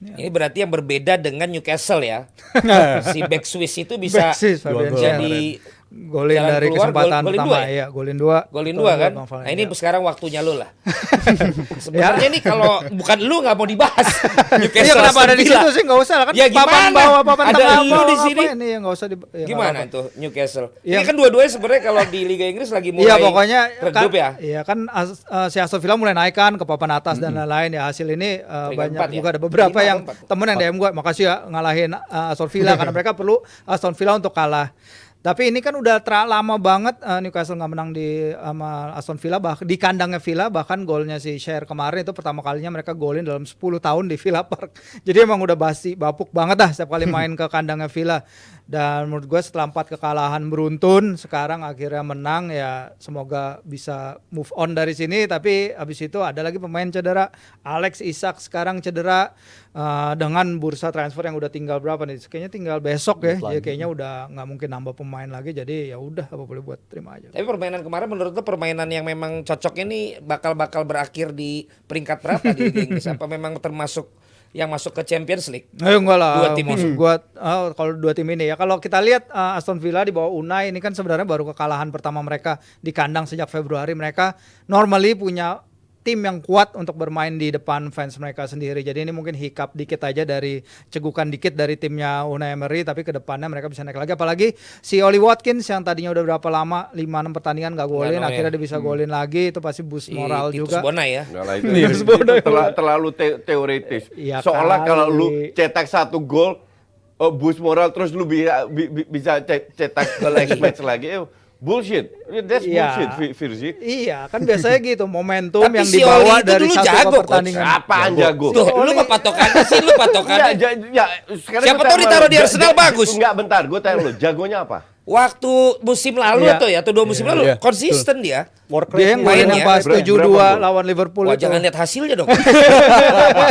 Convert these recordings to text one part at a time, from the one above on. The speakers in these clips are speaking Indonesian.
Ini berarti yang berbeda dengan Newcastle ya. Si back Swiss itu Back bisa Swiss, Fabian jadi golin jalan dari keluar, kesempatan golin pertama 2 ya? golin 2. Golin 2 kan. Nah ini sekarang waktunya lu lah. Sebenarnya nih kalau bukan lu nggak mau dibahas. Iya kenapa ada di situ sih nggak usah lah kan. Ya Papan gimana? bawah, papan Ada tengah, lu di sini. Ini ya nggak usah ya, Gimana tuh Newcastle? Ya. Ini kan dua-duanya sebenarnya kalau di Liga Inggris lagi mulai Iya pokoknya redup kan, ya. Iya kan si Aston Villa mulai naik kan ke papan atas dan lain-lain ya. Hasil ini banyak 4 ya? juga ada beberapa 5 yang atau 4? temen yang DM gue makasih ya ngalahin Aston Villa karena mereka perlu Aston Villa untuk kalah. Tapi ini kan udah lama banget Newcastle nggak menang sama Aston Villa, di kandangnya Villa, bahkan golnya si Share kemarin itu pertama kalinya mereka golin dalam 10 tahun di Villa Park. Jadi emang udah bapuk banget dah setiap kali main ke kandangnya Villa. Dan menurut gue setelah 4 kekalahan beruntun sekarang akhirnya menang ya, semoga bisa move on dari sini. Tapi abis itu ada lagi pemain cedera, Alex Isak sekarang cedera. Dengan bursa transfer yang udah tinggal berapa nih? Kayaknya tinggal besok ya. Jadi kayaknya udah nggak mungkin nambah pemain lagi. Jadi ya udah apa boleh buat terima aja. Tapi permainan kemarin menurut lo permainan yang memang cocok ini bakal berakhir di peringkat berapa di Liga Inggris? Apa memang termasuk yang masuk ke Champions League? Enggak lah. Dua tim ini. Kalau dua tim ini ya. Kalau kita lihat Aston Villa di bawah Unai ini kan sebenarnya baru kekalahan pertama mereka di kandang sejak Februari. Mereka normally punya tim yang kuat untuk bermain di depan fans mereka sendiri. Jadi ini mungkin hiccup dikit aja dari cegukan dikit dari timnya Unai Emery, tapi ke depannya mereka bisa naik lagi. Apalagi si Oli Watkins yang tadinya udah berapa lama 5-6 pertandingan gak golin, akhirnya dia bisa golin lagi, itu pasti boost moral Titus juga. Bonai ya. Itu terlalu teoritis. Iya, Seolah kalau lu cetak 1 gol boost moral terus lu bisa cetak gol next match lagi. Bullshit. That's bullshit, Firzi. Iya, kan biasanya gitu, momentum Tapi yang si dibawa Oli itu dari dulu satu jago, pertandingan. Apaan jago? Tuh, lu mah patokannya sih, lu patokannya. Sekarang Siapa gua tahu tanya ditaruh lu, di Arsenal bagus. Enggak, bentar, gue tanya lu, jagonya apa? Waktu musim lalu Iya. tuh ya, atau 2 musim lalu konsisten dia. Dia yang golin yang pas Berapa 7-2 gol? lawan Liverpool Wah, itu. jangan lihat hasilnya dong.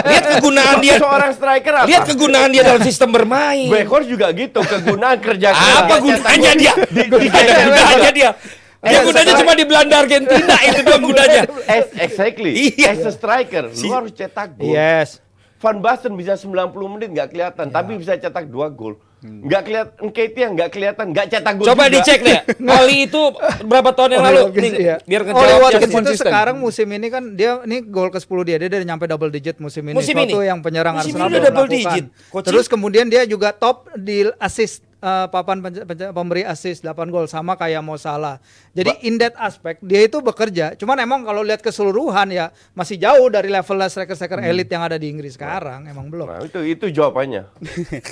Lihat kegunaan dia. Seorang striker apa? Lihat kegunaan dia dalam sistem bermain. Beckhorst juga gitu, kegunaan kerja Apa gunanya dia? Tidak ada gunanya dia. Dia gunanya cuma di Belanda Argentina, itu doang gunanya. Exactly. Iya. As a striker, lu harus cetak gol. Yes. Van Basten bisa 90 menit nggak kelihatan, tapi bisa cetak 2 gol. Nggak kelihatan, Nketiah nggak kelihatan, nggak cetak gol. Coba juga. dicek deh. Oli itu berapa tahun yang Oli lalu? Watkins, Nih, iya. biar Oli ngejawab Watkins yang itu konsisten. sekarang musim ini kan dia ini gol ke-10 dia udah nyampe double digit musim ini. Musim Suatu ini? yang penyerang Musim Arsenal ini udah belum double lakukan. digit. Coach. Terus kemudian dia juga top di assist papan pemberi assist 8 gol sama kayak Mo Salah. Jadi in that aspect dia itu bekerja. Cuman emang kalau lihat keseluruhan ya masih jauh dari level striker-striker elit yang ada di Inggris sekarang, emang belum. Nah, itu jawabannya.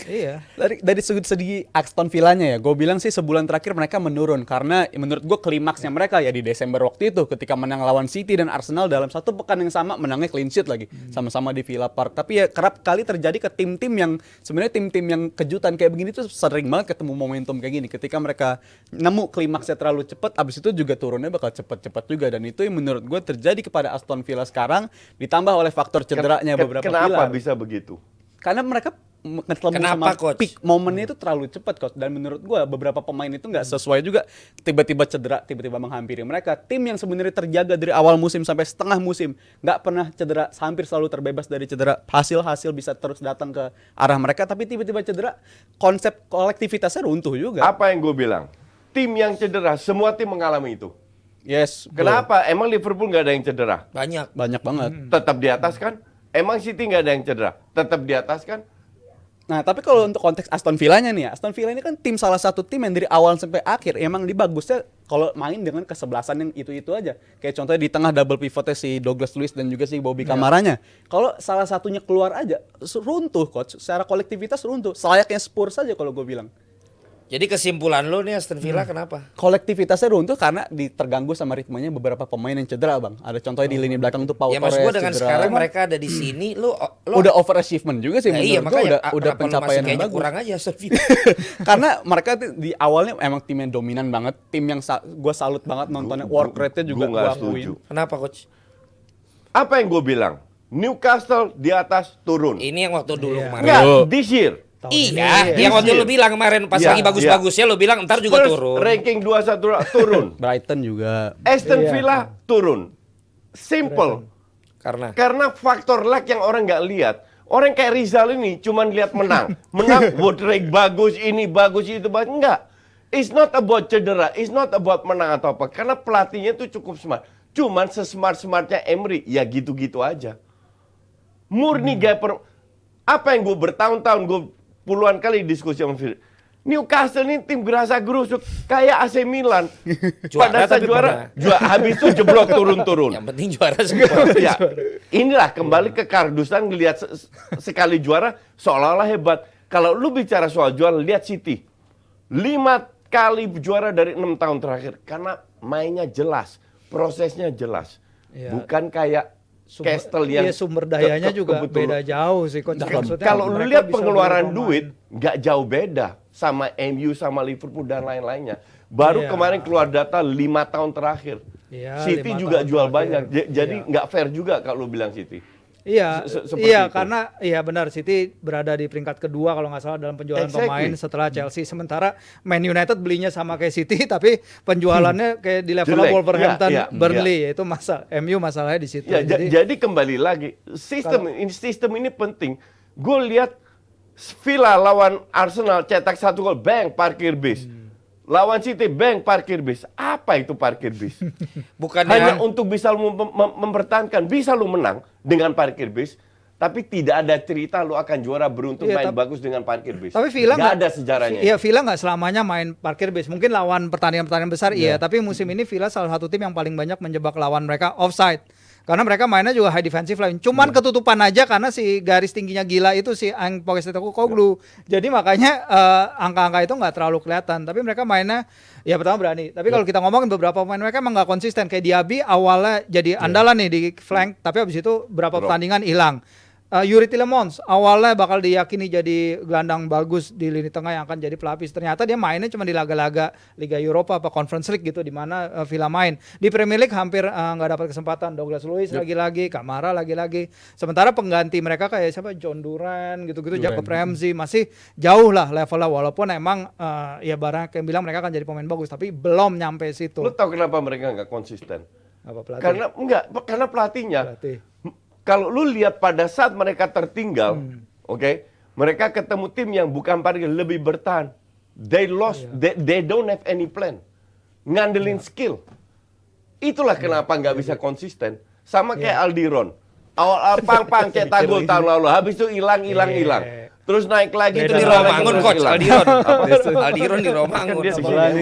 Iya. Dari segi Aston Villanya ya, gue bilang sih sebulan terakhir mereka menurun karena menurut gue klimaksnya mereka ya di Desember waktu itu ketika menang lawan City dan Arsenal dalam satu pekan yang sama menangnya clean sheet lagi sama-sama di Villa Park. Tapi ya kerap kali terjadi ke tim-tim yang sebenarnya tim-tim yang kejutan kayak begini tuh sering banget ketemu momentum kayak gini. Ketika mereka nemu klimaksnya terlalu cepat, abis itu juga turunnya bakal cepat-cepat juga dan itu yang menurut gue terjadi kepada Aston Villa sekarang ditambah oleh faktor cederanya beberapa Kenapa pilar. bisa begitu? Karena mereka ketemu Kenapa, sama Coach? peak momennya itu terlalu cepat, Coach. Dan menurut gua beberapa pemain itu nggak sesuai juga, tiba-tiba cedera, tiba-tiba menghampiri mereka. Tim yang sebenarnya terjaga dari awal musim sampai setengah musim nggak pernah cedera, hampir selalu terbebas dari cedera. Hasil bisa terus datang ke arah mereka, tapi tiba-tiba cedera, konsep kolektivitasnya runtuh juga. Apa yang gue bilang? Tim yang cedera, semua tim mengalami itu. Yes. Kenapa? Emang Liverpool nggak ada yang cedera? Banyak. Banyak banget. Tetap di atas kan? Emang City nggak ada yang cedera? Tetap di atas kan? Nah, tapi kalau untuk konteks Aston Villanya nih ya, Aston Villa ini kan salah satu tim yang dari awal sampai akhir emang dia bagusnya kalau main dengan kesebelasan yang itu-itu aja. Kayak contohnya di tengah double pivotnya si Douglas Luiz dan juga si Bobby Camaranya. Kalau salah satunya keluar aja, runtuh coach. Secara kolektivitas runtuh. Selayaknya Spurs saja kalau gue bilang. Jadi kesimpulan lu nih Aston Villa kenapa? Kolektivitasnya runtuh karena terganggu sama ritmenya beberapa pemain yang cedera, Bang. Ada contohnya di lini belakang tuh Pau Ya Torres maksud gua dengan cedera. sekarang mereka ada di sini, lu Udah overachievement juga sih Nah, iya menurut gua, makanya udah kenapa lu pencapaian masih yang kayaknya bagus. kurang aja Aston Villa. Karena mereka tuh di awalnya emang tim yang dominan banget, tim yang gue salut banget nontonnya, work rate-nya juga Gua gue nggak akuin. setuju. Kenapa coach? Apa yang gue bilang? Newcastle di atas turun. Ini yang waktu dulu Iya. kemarin. Enggak, this year. Tahun Iya, ini, yang waktu Iya. lu bilang kemarin pas Iya, lagi bagus-bagusnya lu bilang ntar juga Spurs turun. ranking 21 turun. Brighton juga. Aston Iya. Villa turun. Simple. Karena Karena faktor luck yang orang nggak lihat. Orang kayak Rizal ini cuman lihat menang, world rate bagus, ini bagus, itu bagus. Enggak. It's not about cedera, it's not about menang atau apa. Karena pelatihnya itu cukup smart. Cuman sesmart-smartnya Emery, ya gitu-gitu aja. Murni gaya apa yang gue bertahun-tahun, gue puluhan kali diskusi sama Phil. Newcastle ini tim gerasa gerusuk kayak AC Milan. Pada saat juara, habis itu jeblok turun-turun. Yang penting juara semua. Ya, inilah kembali ke kardusan ngelihat sekali juara seolah-olah hebat. Kalau lu bicara soal juara, lihat City. 5 kali juara dari 6 tahun terakhir karena mainnya jelas, prosesnya jelas. Ya. Bukan kayak Castle yang sumber dayanya juga beda jauh sih, Coach. Kalau lu lihat pengeluaran duit nggak jauh beda sama MU sama Liverpool dan lain-lainnya. Baru kemarin keluar data 5 tahun terakhir. City juga jual banyak. Jadi nggak fair juga kalau lu bilang City. Iya, Seperti itu. karena benar City berada di peringkat kedua kalau nggak salah dalam penjualan pemain setelah Chelsea. Sementara Man United belinya sama kayak City, tapi penjualannya kayak di level Jelek. Wolverhampton, Ya, Burnley, itu MU masalahnya di situ. Ya, jadi kembali lagi sistem ini penting. Gue lihat Villa lawan Arsenal cetak 1 gol, bang parkir bis. Lawan City, bang parkir bis. Apa itu parkir bis? Hanya untuk bisa lu mempertahankan, bisa lu menang dengan parkir bis, tapi tidak ada cerita lu akan juara beruntun main bagus dengan parkir bis. Tapi Villa nggak ada sejarahnya. Iya, Villa nggak selamanya main parkir bis. Mungkin lawan pertandingan-pertandingan besar, tapi musim ini Villa salah satu tim yang paling banyak menjebak lawan mereka offside. Karena mereka mainnya juga high defensive line. Cuman ketutupan aja karena si garis tingginya gila itu si Ang Postecoglou. Jadi makanya angka-angka itu nggak terlalu kelihatan. Tapi mereka mainnya ya pertama berani. Tapi kalau kita ngomongin beberapa pemain mereka emang nggak konsisten. Kayak Diaby awalnya jadi andalan nih di flank. Tapi habis itu berapa pertandingan hilang. Yuri Tielemans awalnya bakal diyakini jadi gelandang bagus di lini tengah yang akan jadi pelapis. Ternyata dia mainnya cuma di laga-laga Liga Eropa apa Conference League gitu di mana Villa main. Di Premier League hampir nggak dapat kesempatan. Douglas Luiz lagi-lagi, Kamara lagi-lagi. Sementara pengganti mereka kayak siapa John Duran gitu-gitu, Jacob Ramsey masih jauh lah levelnya walaupun emang ya barang yang bilang mereka akan jadi pemain bagus tapi belum nyampe situ. Lu tahu kenapa mereka nggak konsisten? Apa pelatih? Karena pelatihnya. Kalau lu lihat pada saat mereka tertinggal, mereka ketemu tim yang bukan parkir, lebih bertahan. They lost, they don't have any plan. Ngandelin skill. Itulah kenapa nggak bisa konsisten. Sama kayak Aldiron. Awal pang cetak gol tahun lalu, habis itu hilang. Terus naik lagi itu di Romangun, Coach. Aldiron di Romangun.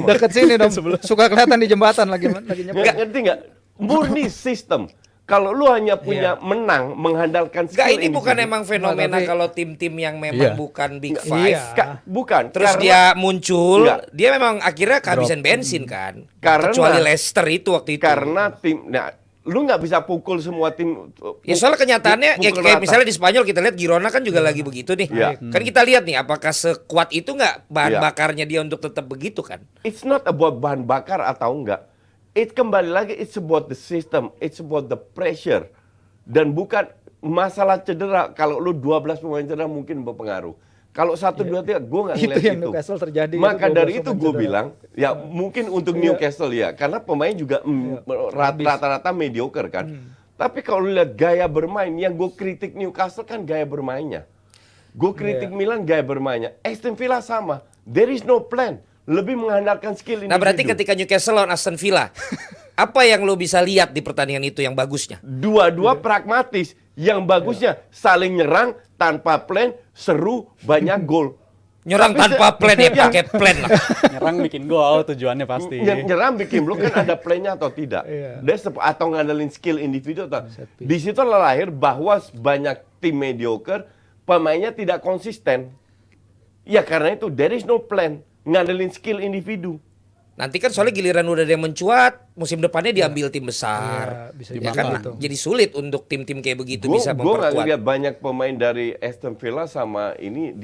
Deket sini dong. Suka kelihatan di jembatan lagi nyebrang. Ngerti nggak? Murni sistem. Kalau lu hanya punya menang mengandalkan skill ini bukan emang fenomena kalau tim-tim yang memang bukan Big Five. Bukan. Terus dia muncul, dia memang akhirnya kehabisan bensin kan. Kecuali Leicester itu waktu itu. Karena tim, lu nggak bisa pukul semua tim. Ya soalnya kenyataannya kayak misalnya di Spanyol kita lihat Girona kan juga lagi begitu nih. Kan kita lihat nih apakah sekuat itu nggak bahan bakarnya dia untuk tetap begitu kan. It's not about bahan bakar atau enggak. Kembali lagi, it's about the system, it's about the pressure. Dan bukan masalah cedera. Kalau lu 12 pemain cedera mungkin berpengaruh. Kalau 1, 2, 3, gue nggak ngeliat itu. Yang Newcastle terjadi. Maka dari itu gue bilang, ya mungkin untuk Newcastle ya. Karena pemain juga rata-rata mediocre kan. Tapi kalau lihat gaya bermain, yang gue kritik Newcastle kan gaya bermainnya. Gue kritik Milan gaya bermainnya. Aston Villa sama. There is no plan. Lebih mengandalkan skill individu. Nah berarti ketika Newcastle lawan Aston Villa, apa yang lo bisa lihat di pertandingan itu yang bagusnya? Dua-dua pragmatis. Yang bagusnya saling nyerang tanpa plan, seru, banyak gol. Nyerang tanpa plan ya pakai plan lah. Nyerang bikin gol tujuannya pasti. Nyerang bikin gol kan ada plannya atau tidak. Atau ngandelin skill individu atau. Di situ lahir bahwa banyak tim mediocre pemainnya tidak konsisten. Ya karena itu there is no plan. Ngandelin skill individu. Nanti kan soalnya giliran udah ada yang mencuat, musim depannya diambil tim besar. Ya kan jadi sulit untuk tim-tim kayak begitu bisa memperkuat. Gue nggak lihat banyak pemain dari Aston Villa sama ini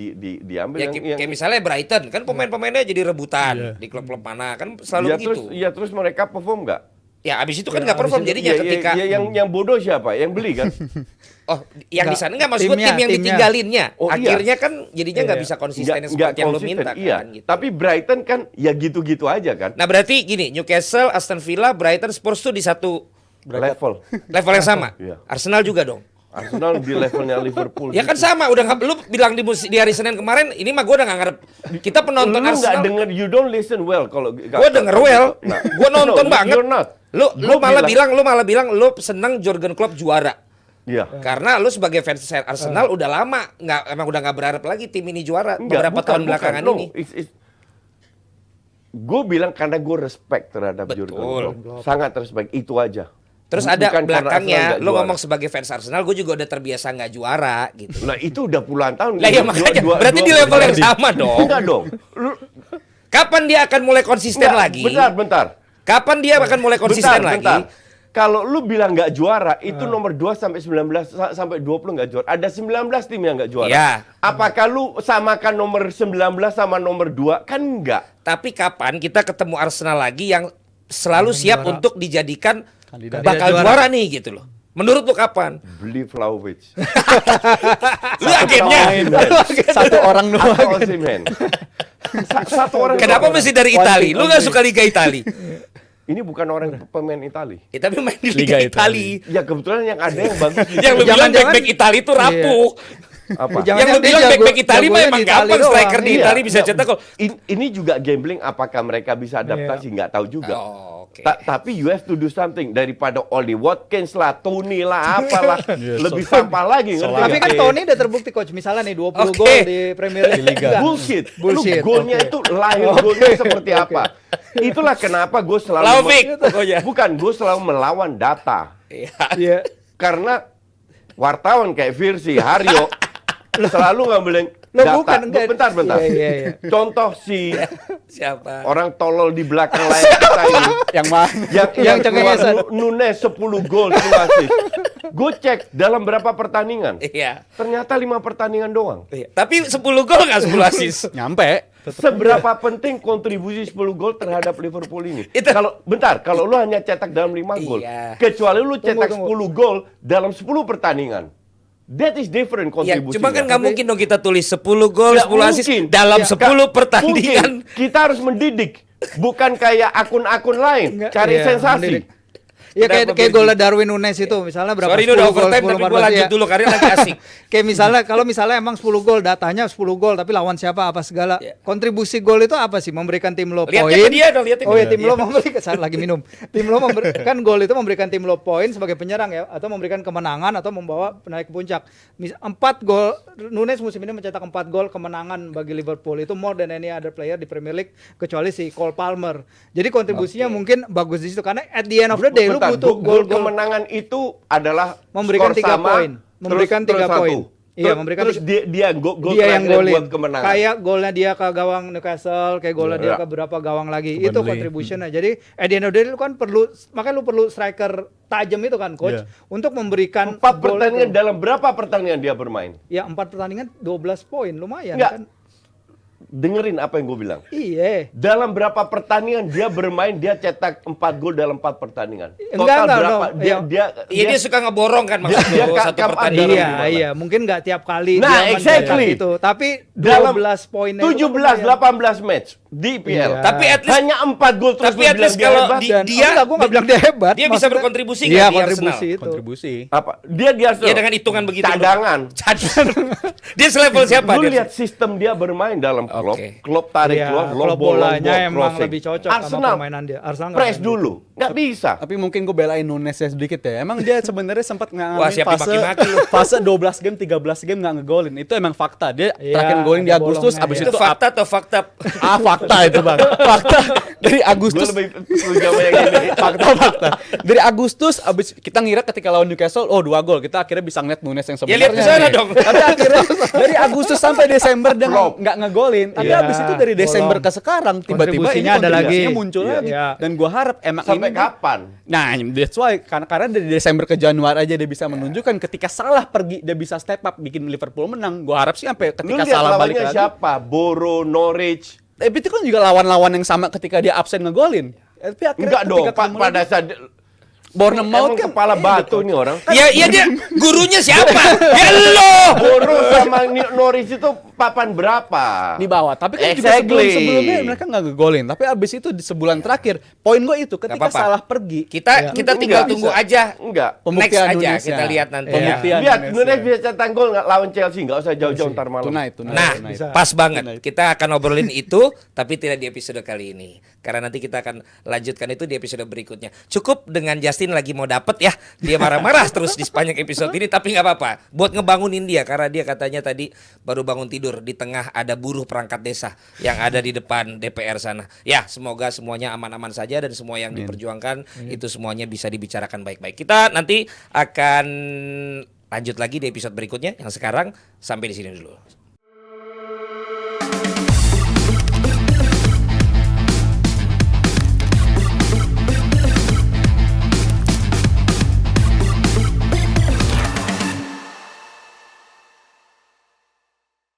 diambil. Ya, kayak misalnya Brighton, kan pemain-pemainnya jadi rebutan di klub-klub mana, kan selalu begitu. Terus mereka perform nggak? Ya abis itu kan nggak perform jadinya ketika yang bodoh siapa? Yang beli kan? Oh, yang di sana nggak maksud gue tim yang ditinggalinnya. Akhirnya kan jadinya nggak bisa konsisten seperti yang lo minta kan. Gitu. Tapi Brighton kan ya gitu-gitu aja kan. Nah berarti gini, Newcastle, Aston Villa, Brighton, Spurs tuh di satu level yang sama. Arsenal juga dong. Arsenal di levelnya Liverpool. Ya kan sama, udah nggak, lu bilang di hari Senin kemarin, ini mah gue udah nggak ngarep. Kita penonton Lu nggak Arsenal. denger, you don't listen well kalau Gue denger well, Nah, gue nonton banget. You're not. Lu malah bilang lu seneng Jurgen Klopp juara. Iya. Karena lu sebagai fans Arsenal udah lama emang udah nggak berharap lagi tim ini juara beberapa tahun belakangan ini. Gue bilang karena gue respect terhadap Jurgen Klopp. Sangat respect, itu aja. Terus ada Bukan karena belakangnya, Arsenal nggak lu juara. ngomong sebagai fans Arsenal, gue juga udah terbiasa nggak juara gitu. Nah itu udah puluhan tahun. Lah ya makanya, berarti di level yang sama dong. Enggak dong. Kapan dia akan mulai konsisten lagi? Bentar. Kapan dia akan mulai konsisten lagi? Kalau lu bilang nggak juara, itu nomor 2 sampai 19 sampai 20 nggak juara. Ada 19 tim yang nggak juara. Ya. Apakah lu samakan nomor 19 sama nomor 2? Kan enggak. Tapi kapan kita ketemu Arsenal lagi yang selalu siap untuk dijadikan Kandidat. bakal juara nih gitu loh. Menurut lu kapan? Beli Vlahovic. Lu agennya. Satu orang doang. Atau Osimhen. Satu orang. Kenapa doang. mesti dari Itali? Lu nggak suka Liga Itali? Ini bukan orang pemain Itali. Ya, tapi main di Liga Liga Itali. Ya kebetulan yang ada yang bagus. Yang lu bilang back-back Itali itu rapuh. Apa? Yang lu bilang back-back Itali mah emang gampang, striker di Itali bisa Nggak, cetak gol. Ini juga gambling, apakah mereka bisa adaptasi, nggak tahu juga. Oh, oke. Tapi you have to do something. Daripada Oli Watkins lah, Tony lah, apalah. Lebih sampah lagi. ngerti Tapi nggak? kan Tony udah terbukti coach, misalnya nih 20 Oke. gol di Premier League. Enggak. Bullshit. Bullshit, Lu golnya oke. itu lahir golnya seperti apa. Itulah kenapa gue selalu Vlahovic pokoknya. bukan, gue selalu melawan data. Iya. Karena wartawan kayak Virsi, Haryo selalu ngambilin Lo data. bukan, enggak. Bentar. Iya. Contoh si Siapa? orang tolol di belakang layar kita ini. Yang mana? Yang keluar cengengesan. Nunes 10 gol 10 assist. Gue cek dalam berapa pertandingan. Iya. Ternyata 5 pertandingan doang. Iya. Tapi 10 gol nggak 10 assist. Nyampe. Seberapa penting kontribusi 10 gol terhadap Liverpool ini? Itu- Kalau lu hanya cetak dalam 5 gol, Iya. kecuali lu cetak Tunggu. 10 gol dalam 10 pertandingan. That is different Ya, kontribusinya. cuma kan nggak mungkin dong kita tulis 10 gol, Nggak 10 assist mungkin. dalam Ya, 10 Kak, pertandingan. mungkin. Kita harus mendidik, bukan kayak akun-akun lain Enggak, cari iya, sensasi. mendidik. Iya Kenapa kayak begitu? golnya Darwin Nunes itu misalnya berapa? Sorry ini udah 10 gol, overtime 10, tapi gue 14, lanjut ya. dulu karena lagi asik. Kayak misalnya kalau misalnya emang 10 gol datanya 10 gol tapi lawan siapa apa segala. Iya. Kontribusi gol itu apa sih? Memberikan tim lo Lihat poin. ke dia dong, lihat ke Oh ya dia. tim lo memberikan saya lagi minum. Tim lo memberikan gol itu memberikan tim lo poin sebagai penyerang ya atau memberikan kemenangan atau membawa naik ke puncak. 4 gol Nunes musim ini mencetak 4 gol kemenangan bagi Liverpool itu more than any other player di Premier League kecuali si Cole Palmer. Jadi kontribusinya mungkin bagus di situ karena at the end of the day lu Bentar, butuh gol gol-gol kemenangan itu adalah memberikan skor 3 sama, poin. Memberikan terus 3 satu. poin. Iya, memberikan terus dia gol dia yang terakhir golin. buat kemenangan. Kayak golnya dia ke gawang Newcastle, kayak golnya dia Iya. ke berapa gawang lagi. Ke Itu Burnley. contributionnya. Jadi at the end of the day lu kan perlu makanya lu perlu striker tajam itu kan coach Iya. untuk memberikan 4 gol pertandingan itu. dalam berapa pertandingan dia bermain? Ya 4 pertandingan 12 poin lumayan Enggak. kan. Dengerin apa yang gue bilang. Iya. Dalam berapa pertandingan dia bermain, dia cetak 4 gol dalam 4 pertandingan. Enggak, berapa? no. Dia Iya dia suka ngeborong kan maksud dia lu, satu come up pertandingan. dalam Iya, gimana? iya, mungkin nggak tiap kali Nah, dia exactly. mencetak itu, tapi dalam 12 poinnya itu 17 kan 18 match di IPL. Iya. Tapi at least Hanya 4 gol terus tapi lu at bilang least dia kalau hebat. di- Dan, dia- enggak, gua nggak bilang dia hebat. Dia bisa maksudnya- berkontribusi Iya, nggak di kontribusi Arsenal? itu. Kontribusi. Apa? Dia di Arsenal. Ya dengan hitungan begitu. Cadangan. Cadangan. Dia selevel siapa Lu dia? lihat sistem dia bermain dalam klub. Oke. Klub tarik Iya, keluar, kalau long ball, bolanya long ball, emang crossing. lebih cocok sama Arsenal permainan dia. Arsenal nggak press main dulu. Nggak bisa. Tapi mungkin gue belain Nunesnya sedikit ya. Emang dia sebenarnya sempat Wah, ngalamin siap fase dimaki-maki lu. fase 12 game, 13 game nggak ngegolin. Itu emang fakta. Dia Iya, terakhir golin di ada Agustus, bolongnya, abis iya. Itu itu fakta atau fakta? fakta itu bang. Fakta dari Gue Agustus. lebih setuju sama yang ini. Fakta. Dari Agustus abis kita ngira ketika lawan Newcastle, oh 2 gol. Kita akhirnya bisa ngeliat Nunes yang Ya sebenarnya. lihat di sana dong. Tapi akhirnya dari Agustus sampai Desember dia Flop. nggak ngegolin. Tapi Iya, abis itu dari Desember bolong. ke sekarang tiba-tiba ini Kontribusinya ada lagi. kontribusinya muncul Iya. lagi. Iya. Dan gua harap emang Sampai ini kapan? Nah, that's why karena dari Desember ke Januari aja dia bisa menunjukkan ketika Salah pergi dia bisa step up bikin Liverpool menang. Gua harap sih sampai Lu ketika lihat Salah balik lawannya lagi. siapa? Boro, Norwich. Tapi itu kan juga lawan-lawan yang sama ketika dia absen ngegolin. Tapi akhirnya Enggak ketika dong, ketemu pada lagi- saat Bournemouth Emang kan kepala batu nih orang. Ya dia gurunya siapa? Hello. Boru sama Norwich itu papan berapa? di bawah. Tapi kan juga sebelumnya mereka nggak ngegolin. Tapi abis itu di sebulan terakhir, poin gue itu ketika apa-apa. Salah pergi. Kita tinggal Enggak tunggu bisa. aja. Enggak. Next Pembuktian aja Indonesia. kita lihat nanti. Pembuktian Lihat, Indonesia. Nunes bisa cetak gol nggak lawan Chelsea, nggak usah jauh-jauh ntar malam. Tonight. Nah, Bisa. pas banget. Tonight. Kita akan obrolin itu, tapi tidak di episode kali ini. Karena nanti kita akan lanjutkan itu di episode berikutnya. Cukup dengan Justin lagi mau dapet ya, dia marah-marah terus di sepanjang episode ini, tapi nggak apa-apa. Buat ngebangunin dia, karena dia katanya tadi baru bangun tidur di tengah ada buruh perangkat desa yang ada di depan DPR sana. Ya, semoga semuanya aman-aman saja dan semua yang diperjuangkan itu semuanya bisa dibicarakan baik-baik. Kita nanti akan lanjut lagi di episode berikutnya. Yang sekarang sampai di sini dulu.